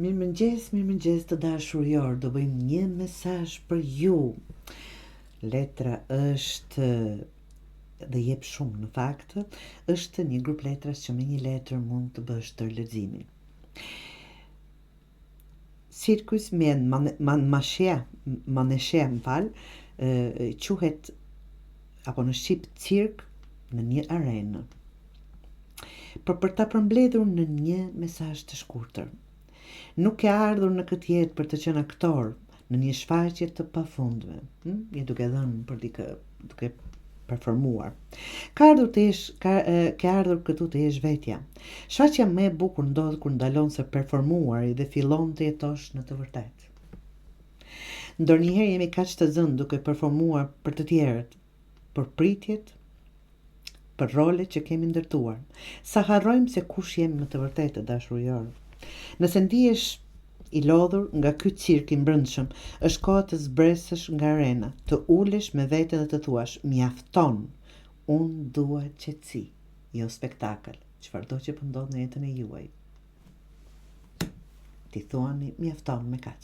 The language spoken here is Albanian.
Mirëmëngjes të dashur jorë, do bëjmë një mesazh për ju. Letra është dhe jep shumë në fakt, është një grup letrash që me një letër mund të bësh tërë leximin. Cirkus maneshea, quhet apo në shqip cirk në një arenë. Por për ta përmbledhur në një mesazh të shkurtër. Nuk ke ardhur në këtë jetë për të qenë aktor në një shfaqje të pafundme, je duke dhënë për dikë, duke performuar. Ke ardhur këtu të jesh vetja. Shfaqja më e bukur ndodh kur ndalon se performuari dhe fillon të jetosh në të vërtetë. Ndonjëherë jemi kaq të zënë duke performuar për të tjerët, për pritjet, për rolet që kemi ndërtuar, sa harrojmë se kush jemi në të vërtetë, dashur jorë. Nëse ndihesh i lodhur nga ky cirk i mbrëmshëm, është kohë të zbresësh nga arena, të ulesh me vete dhe të thuash, mjafton, unë dua qetësi, jo spektakël, çfarëdo që po ndodh në jetën e juaj. Ti thuani, mjafton me kaq.